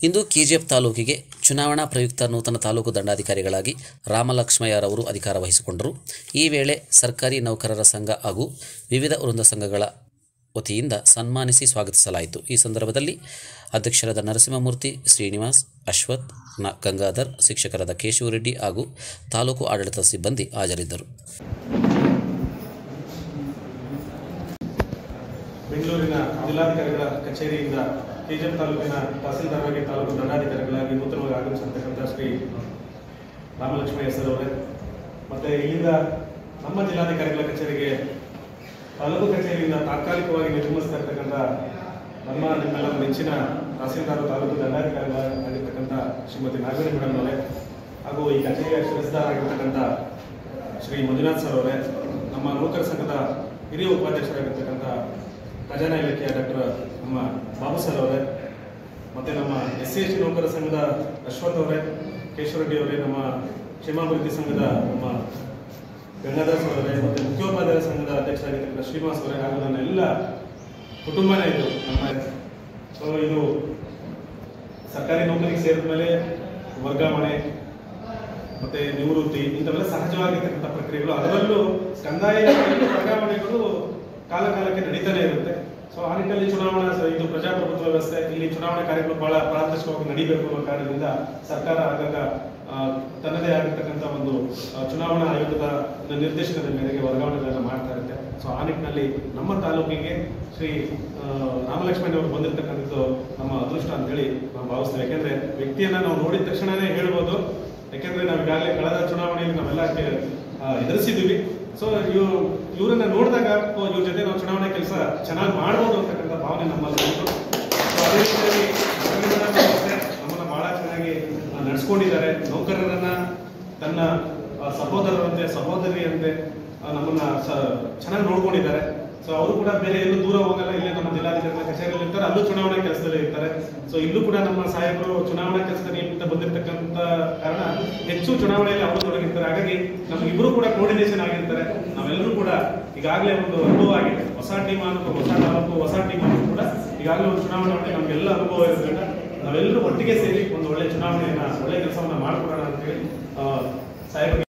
ಇಂದು KGF ತಾಲೂಕಿಗೆ ಚುನಾವಣಾ ಪ್ರಯುಕ್ತ ನೂತನ ತಾಲೂಕು ದಂಡಾಧಿಕಾರಿಗಳಾಗಿ ರಾಮಲಕ್ಷ್ಮಯ್ಯರವರು ಅಧಿಕಾರ ವಹಿಸಿಕೊಂಡರು. ಈ ವೇಳೆ ಸರ್ಕಾರಿ ನೌಕರರ ಸಂಘ ಹಾಗೂ ವಿವಿಧ ವೃಂದ ಸಂಘಗಳ ವತಿಯಿಂದ ಸನ್ಮಾನಿಸಿ ಸ್ವಾಗತಿಸಲಾಯಿತು. ಈ ಸಂದರ್ಭದಲ್ಲಿ ಅಧ್ಯಕ್ಷರಾದ ನರಸಿಂಹಮೂರ್ತಿ, ಶ್ರೀನಿವಾಸ್, ಅಶ್ವಥ್, ಗಂಗಾಧರ್, ಶಿಕ್ಷಕರಾದ ಕೇಶವರೆಡ್ಡಿ ಹಾಗೂ ತಾಲೂಕು ಆಡಳಿತ ಸಿಬ್ಬಂದಿ ಹಾಜರಿದ್ದರು. ಬೆಂಗಳೂರಿನ ಜಿಲ್ಲಾಧಿಕಾರಿಗಳ ಕಚೇರಿಯಿಂದ ಕೆಜಿಎಫ್ ತಾಲೂಕಿನ ತಹಸೀಲ್ದಾರರಾಗಿ ತಾಲೂಕು ದಂಡಾಧಿಕಾರಿಗಳಾಗಿ ನೂತನವಾಗಿ ಆಗಮಿಸಿರ್ತಕ್ಕಂಥ ಶ್ರೀ ರಾಮಲಕ್ಷ್ಮಯ್ಯ ಸರ್ ಅವರೇ, ಮತ್ತು ಇಲ್ಲಿಂದ ನಮ್ಮ ಜಿಲ್ಲಾಧಿಕಾರಿಗಳ ಕಚೇರಿಗೆ ತಾಲೂಕು ಕಚೇರಿಯಿಂದ ತಾತ್ಕಾಲಿಕವಾಗಿ ನಿರ್ಗಮಿಸ್ತಾ ಇರ್ತಕ್ಕಂಥ ನಿಮ್ಮೆಲ್ಲರ ನೆಚ್ಚಿನ ತಹಸೀಲ್ದಾರರು ತಾಲೂಕು ದಂಡಾಧಿಕಾರಿಗಳಾಗಿರ್ತಕ್ಕಂಥ ಶ್ರೀಮತಿ ನಾಗವೇಣಿ ಮೇಡಮ್ ಅವರೇ, ಹಾಗೂ ಈ ಕಚೇರಿಯ ಶಿರಸ್ದಾರರಾಗಿರ್ತಕ್ಕಂಥ ಶ್ರೀ ಮಂಜುನಾಥ್ ಸರ್ ಅವರೇ, ನಮ್ಮ ನೌಕರ ಸಂಘದ ಹಿರಿಯ ಉಪಾಧ್ಯಕ್ಷರಾಗಿರ್ತಕ್ಕಂಥ ಖಜಾನಾ ಇಲಾಖೆಯ ಡಾಕ್ಟರ್ ನಮ್ಮ ಬಾಬು ಸರ್ ಅವರೇ, ಮತ್ತು ನಮ್ಮ SC/ST ನೌಕರ ಸಂಘದ ಅಶ್ವಥ್ ಅವರೇ, ಕೇಶವರೆಡ್ಡಿ ಅವರೇ, ನಮ್ಮ ಕ್ಷೇಮಾಭಿವೃದ್ಧಿ ಸಂಘದ ನಮ್ಮ ಗಂಗಾಧರ್ ಸರ್ ಅವರೇ, ಮತ್ತು ಮುಖ್ಯೋಪಾಧ್ಯಾಯ ಸಂಘದ ಅಧ್ಯಕ್ಷರಾಗಿರ್ತಕ್ಕಂಥ ಶ್ರೀನಿವಾಸ್ ಅವರೇ, ಹಾಗೂ ನನ್ನ ಎಲ್ಲ ಕುಟುಂಬನೇ ಇದು ನಮ್ಮ. ಸೊ ಇದು ಸರ್ಕಾರಿ ನೌಕರಿಗೆ ಸೇರಿದ ಮೇಲೆ ವರ್ಗಾವಣೆ ಮತ್ತು ನಿವೃತ್ತಿ ಇಂಥವೆಲ್ಲ ಸಹಜವಾಗಿರ್ತಕ್ಕಂಥ ಪ್ರಕ್ರಿಯೆಗಳು, ಅದರಲ್ಲೂ ಕಂದಾಯ ವರ್ಗಾವಣೆಗಳು ಕಾಲ ಕಾಲಕ್ಕೆ ನಡೀತಾನೆ ಇರುತ್ತೆ. ಸೊ ಆ ನಿಟ್ಟಿನಲ್ಲಿ ಚುನಾವಣಾ ಇದು ಪ್ರಜಾಪ್ರಭುತ್ವ ವ್ಯವಸ್ಥೆ, ಇಲ್ಲಿ ಚುನಾವಣಾ ಕಾರ್ಯಗಳು ಬಹಳ ಪಾರದರ್ಶಕವಾಗಿ ನಡೀಬೇಕು ಅನ್ನೋ ಕಾರಣದಿಂದ ಸರ್ಕಾರ ಆಗಾಗ ತನ್ನದೇ ಆಗಿರ್ತಕ್ಕಂಥ ಒಂದು ಚುನಾವಣಾ ಆಯೋಗದ ನಿರ್ದೇಶನದ ಮೇರೆಗೆ ವರ್ಗಾವಣೆಗಳನ್ನು ಮಾಡ್ತಾ ಇರುತ್ತೆ. ಸೊ ಆ ನಿಟ್ಟಿನಲ್ಲಿ ನಮ್ಮ ತಾಲೂಕಿಗೆ ಶ್ರೀ ರಾಮಲಕ್ಷ್ಮಣ್ ಅವರು ಬಂದಿರತಕ್ಕಂಥದ್ದು ನಮ್ಮ ಅದೃಷ್ಟ ಅಂತೇಳಿ ನಾವು ಭಾವಿಸ್ತೇವೆ. ಯಾಕೆಂದ್ರೆ ವ್ಯಕ್ತಿಯನ್ನ ನಾವು ನೋಡಿದ ತಕ್ಷಣನೇ ಹೇಳ್ಬೋದು, ಯಾಕೆಂದ್ರೆ ನಾವು ಈಗಾಗಲೇ ಕಳೆದ ಚುನಾವಣೆಯಲ್ಲಿ ನಾವೆಲ್ಲ ಎದುರಿಸಿದ್ದೀವಿ. ಸೊ ಇವರನ್ನ ನೋಡಿದಾಗ ಇವ್ರ ಜೊತೆ ನಾವು ಚುನಾವಣೆ ಕೆಲಸ ಚೆನ್ನಾಗಿ ಮಾಡ್ಬೋದು ಅಂತಕ್ಕಂಥ ಭಾವನೆ ನಮ್ಮಲ್ಲಿ ಉಂಟು. ಅದೇ ರೀತಿಯಾಗಿ ನಮ್ಮನ್ನ ಬಹಳ ಚೆನ್ನಾಗಿ ನಡೆಸ್ಕೊಂಡಿದ್ದಾರೆ. ನೌಕರರನ್ನ ತನ್ನ ಸಹೋದರರಂತೆ ಸಹೋದರಿಯಂತೆ ನಮ್ಮನ್ನ ಚೆನ್ನಾಗಿ ನೋಡ್ಕೊಂಡಿದ್ದಾರೆ. ಸೊ ಅವರು ಕೂಡ ಬೇರೆ ಎಲ್ಲೂ ದೂರ ಹೋಗಲ್ಲ, ಇಲ್ಲೇ ನಮ್ಮ ಜಿಲ್ಲಾಧಿಕಾರಿಗಳ ಕಚೇರಿಯಲ್ಲಿ ಇರ್ತಾರೆ, ಅಲ್ಲೂ ಚುನಾವಣಾ ಕೆಲಸದಲ್ಲಿ ಇರ್ತಾರೆ. ಸೊ ಇಲ್ಲೂ ಕೂಡ ನಮ್ಮ ಸಾಹೇಬರು ಚುನಾವಣಾ ಕೆಲಸದ ನಿಮಿತ್ತ ಬಂದಿರತಕ್ಕಂಥ ಕಾರಣ ಹೆಚ್ಚು ಚುನಾವಣೆಯಲ್ಲಿ ಅವರು ತೊಡಗಿರ್ತಾರೆ. ಹಾಗಾಗಿ ನಮ್ಗಿಬ್ರು ಕೂಡ ಕೋರ್ಡಿನೇಷನ್ ಆಗಿರ್ತಾರೆ. ನಾವೆಲ್ಲರೂ ಕೂಡ ಈಗಾಗಲೇ ಒಂದು ಅನುಭವ ಆಗಿದೆ. ಹೊಸ ಟೀಮ್ ಅನ್ನೋದು ಹೊಸ ತಾಲೂಕು, ಹೊಸ ಟೀಮ್ ಅನ್ನೋದು ಕೂಡ ಈಗಾಗಲೇ ಒಂದು ಚುನಾವಣೆ ಮಾಡಿ ನಮ್ಗೆಲ್ಲ ಅನುಭವ ಇರೋದ್ರಿಂದ ನಾವೆಲ್ಲರೂ ಒಟ್ಟಿಗೆ ಸೇರಿ ಒಂದು ಒಳ್ಳೆ ಚುನಾವಣೆಯನ್ನ, ಒಳ್ಳೆ ಕೆಲಸವನ್ನ ಮಾಡ್ಕೊಡೋಣ ಅಂತೇಳಿ ಸಾಹೇಬರಿಗೆ